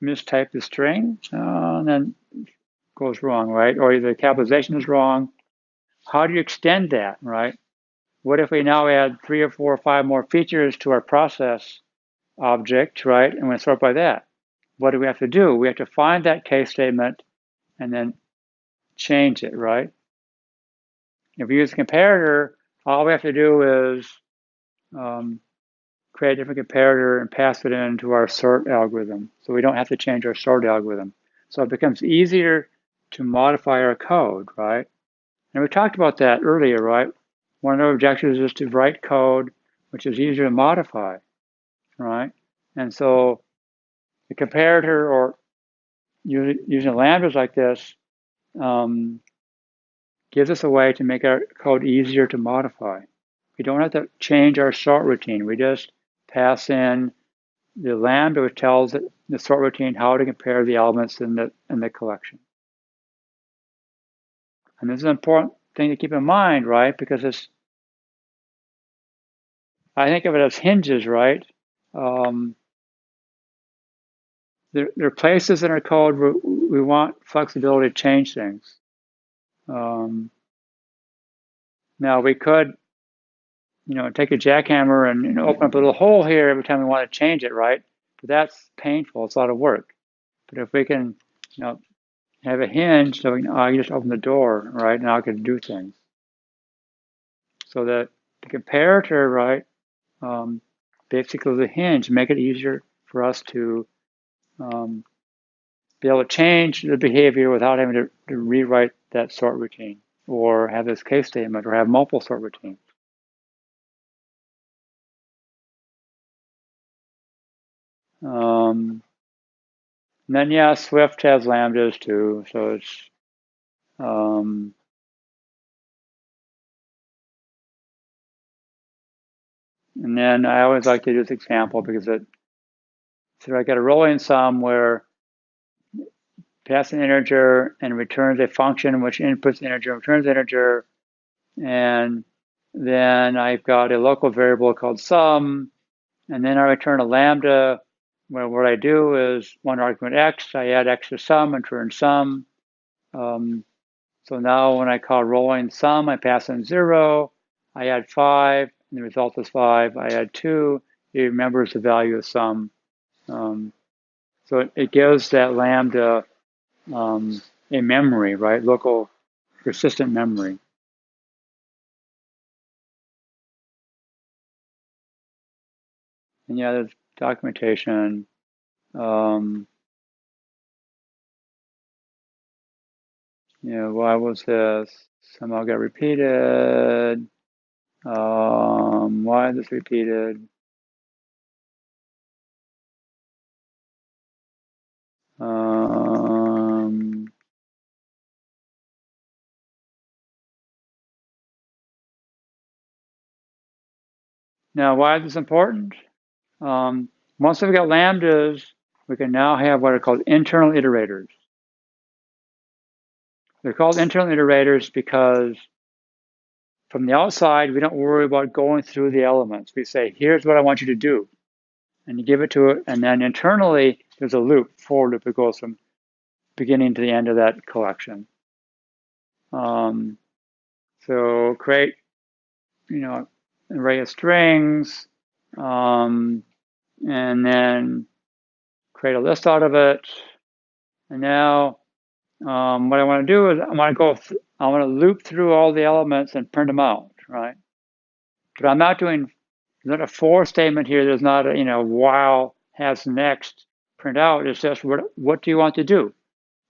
mistype the string? And then it goes wrong, right? Or the capitalization is wrong. How do you extend that, right? What if we now add 3 or 4 or 5 more features to our process object, right? And we sort by that. What do we have to do? We have to find that case statement and then change it, right? If we use a comparator, all we have to do is create a different comparator and pass it into our sort algorithm. So we don't have to change our sort algorithm. So it becomes easier to modify our code, right? And we talked about that earlier, right? One of our objectives is to write code which is easier to modify, right? And so the comparator or using lambdas like this gives us a way to make our code easier to modify. We don't have to change our sort routine. We just pass in the lambda, which tells the sort routine how to compare the elements in the collection. And this is an important thing to keep in mind, right? Because I think of it as hinges, right? There are places in our code where we want flexibility to change things. Now we could, take a jackhammer and open up a little hole here every time we want to change it, right? But that's painful. It's a lot of work. But if we can, have a hinge, so I can just open the door, right? Now I can do things. So that the comparator, right, basically the hinge, make it easier for us to be able to change the behavior without having to rewrite that sort routine or have this case statement or have multiple sort routines. And then, yeah, Swift has lambdas too, so it's And then I always like to do this example because so I got a rolling sum where pass an integer and returns a function which inputs the integer and returns the integer. And then I've got a local variable called sum. And then I return a lambda where what I do is one argument x, I add x to sum and return sum. So now when I call rolling sum, I pass in 0, I add 5, and the result is 5. I add 2, it remembers the value of sum. So it gives that lambda a memory, right? Local persistent memory. And yeah, there's documentation. Why was this? Somehow got repeated. Why is this repeated? Now, why is this important? Once we've got lambdas, we can now have what are called internal iterators. They're called internal iterators because from the outside, we don't worry about going through the elements. We say, here's what I want you to do. And you give it to it. And then internally, there's a loop, for loop, that goes from beginning to the end of that collection. So create, an array of strings, and then create a list out of it. And now what I want to do is I want to loop through all the elements and print them out, right? But I'm not doing, there's not a for statement here. There's not a, while has next print out. It's just what do you want to do?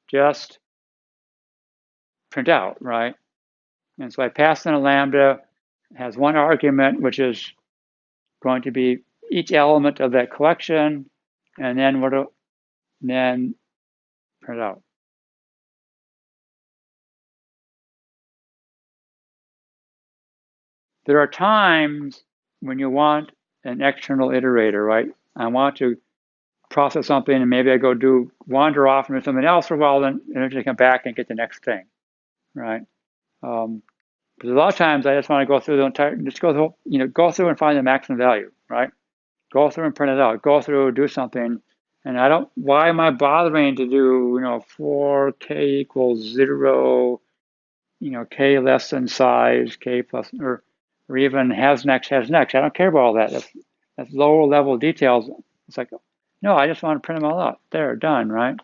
Just print out, right? And so I pass in a lambda, has one argument, which is going to be each element of that collection, and then print out. There are times when you want an external iterator, right? I want to process something and maybe I wander off and do something else for a while, then eventually come back and get the next thing, right? Because a lot of times I just want to go through the entire, go through and find the maximum value, right? Go through and print it out, go through, do something. And why am I bothering to do, for k equals 0, k less than size, k plus, or even has next. I don't care about all that. That's lower level details. It's like, no, I just want to print them all out. There, done, right?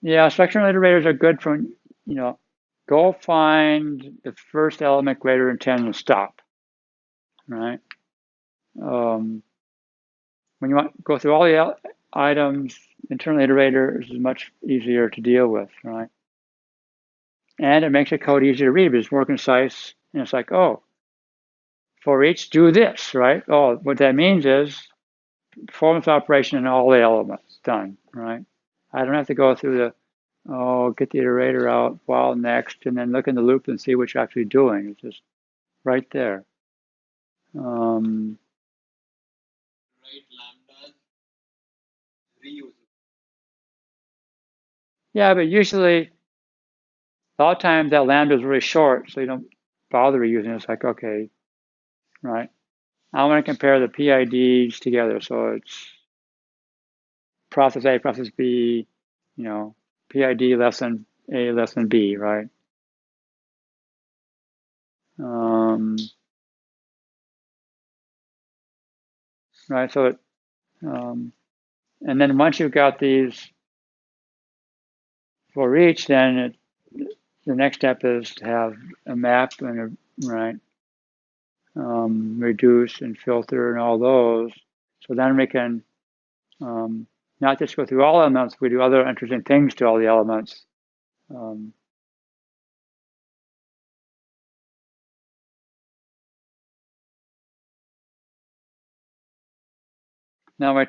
Yeah, structural iterators are good for, go find the first element greater than 10 and stop, right? When you want to go through all the items, internal iterators is much easier to deal with, right? And it makes the code easier to read, but it's more concise. And it's like, oh, for each, do this, right? Oh, what that means is performance operation in all the elements, done, right? I don't have to go through get the iterator out, while next, and then look in the loop and see what you're actually doing. It's just right there. Lambdas reusable. Yeah, but usually, a lot of times that lambda is really short, so you don't bother reusing it. It's like, okay, right? I want to compare the PIDs together, so it's process A, process B, PID less than A less than B, right? Right, so and then once you've got these for each, then the next step is to have a map and reduce and filter and all those. So then we can not just go through all elements, we do other interesting things to all the elements. Now my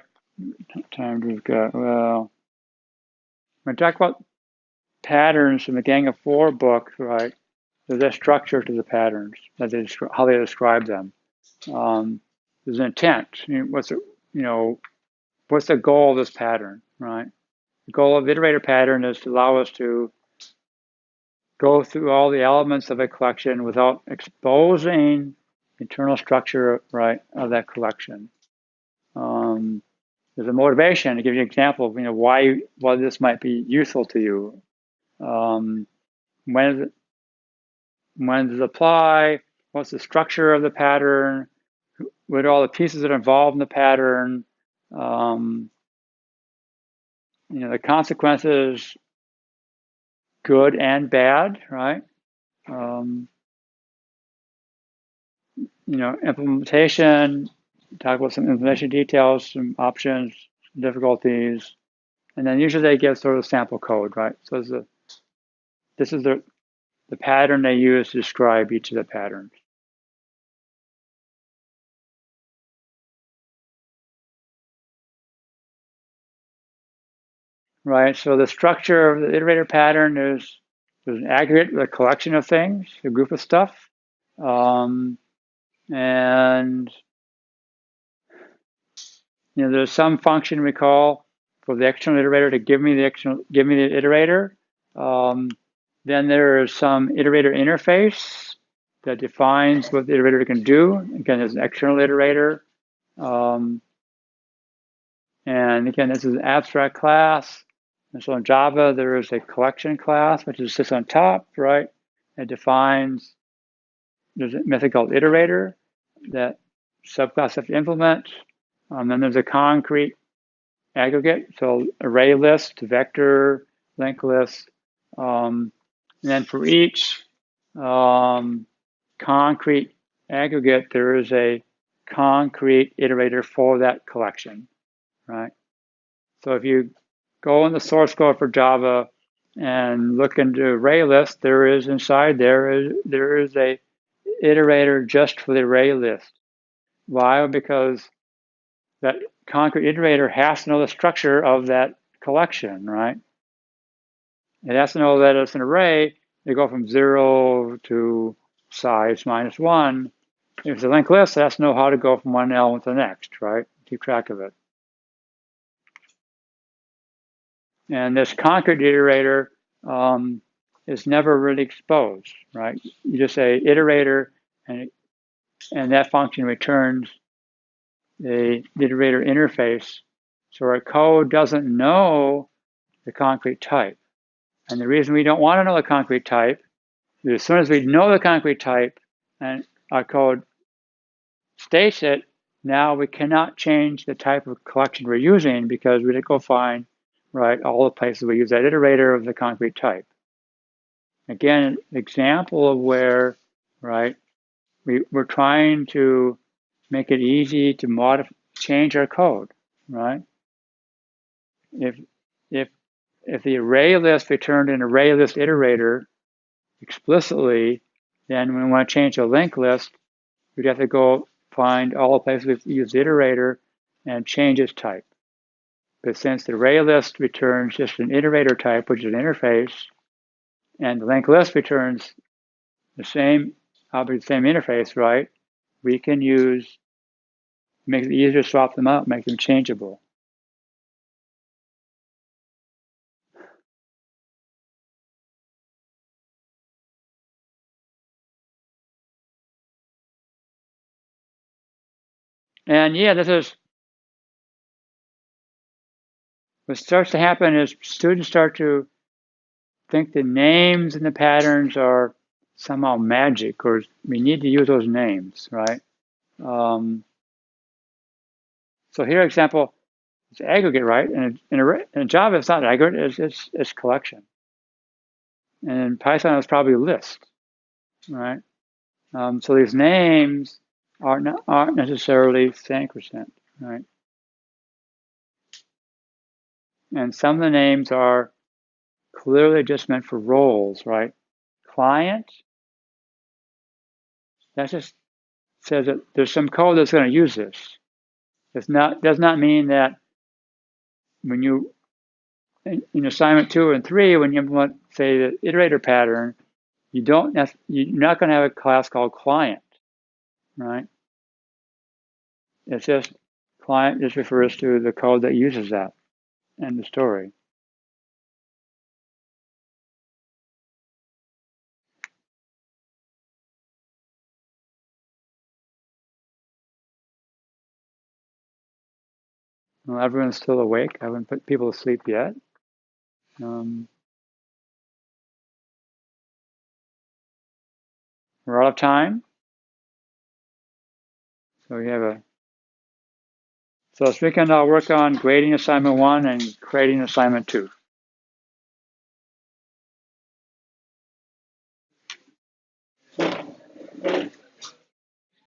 time we've got, well, when I talk about patterns in the Gang of Four book, right, there's a structure to the patterns, that how they describe them. There's an intent. What's the goal of this pattern, right? The goal of the iterator pattern is to allow us to go through all the elements of a collection without exposing the internal structure, right, of that collection. There's a motivation to give you an example of why this might be useful to you. When does it apply? What's the structure of the pattern? What are all the pieces that are involved in the pattern? The consequences, good and bad, right? Implementation, talk about some implementation details, some options, some difficulties, and then usually they give sort of sample code, right? So this is the pattern they use to describe each of the patterns. Right, so the structure of the iterator pattern is there's an aggregate, a collection of things, a group of stuff, and there's some function we call for the external iterator to give me the iterator. Then there is some iterator interface that defines what the iterator can do. Again, there's an external iterator. And again, this is an abstract class. And so in Java, there is a collection class, which sits on top, right? It defines, there's a method called iterator that subclass have to implement. Then there's a concrete aggregate, so array list, vector, linked list. And then for each concrete aggregate, there is a concrete iterator for that collection, right? So if you go in the source code for Java and look into array list, there is a iterator just for the array list. Why? Because that concrete iterator has to know the structure of that collection, right? It has to know that it's an array. They go from 0 to size -1. If it's a linked list, it has to know how to go from one element to the next, right? Keep track of it. And this concrete iterator is never really exposed, right? You just say iterator, and that function returns the iterator interface. So our code doesn't know the concrete type. And the reason we don't want to know the concrete type is as soon as we know the concrete type and our code states it, now we cannot change the type of collection we're using because we didn't go find, right, all the places we use that iterator of the concrete type. Again, an example of where, right, we're trying to make it easy to change our code, right? If the array list returned an array list iterator explicitly, then when we want to change a linked list, we'd have to go find all the places we've used the iterator and change its type. But since the array list returns just an iterator type, which is an interface, and the linked list returns the same interface, right? We can make it easier to swap them out, make them changeable. And yeah, this is what starts to happen is students start to think the names in the patterns are somehow magic, or we need to use those names, right? So here, example, it's aggregate, right? And in Java, it's not aggregate; it's collection. And in Python, it's probably list, right? So these names aren't necessarily sacrosanct, right? And some of the names are clearly just meant for roles, right? Client, that just says that there's some code that's going to use this. Does not mean that when you in assignment 2 and 3, when you implement, say, the iterator pattern, you're not going to have a class called client, right? It's just client just refers to the code that uses that. End of story. Well, everyone's still awake. I haven't put people to sleep yet. We're out of time. So we have so this weekend I'll work on grading assignment 1 and creating assignment 2.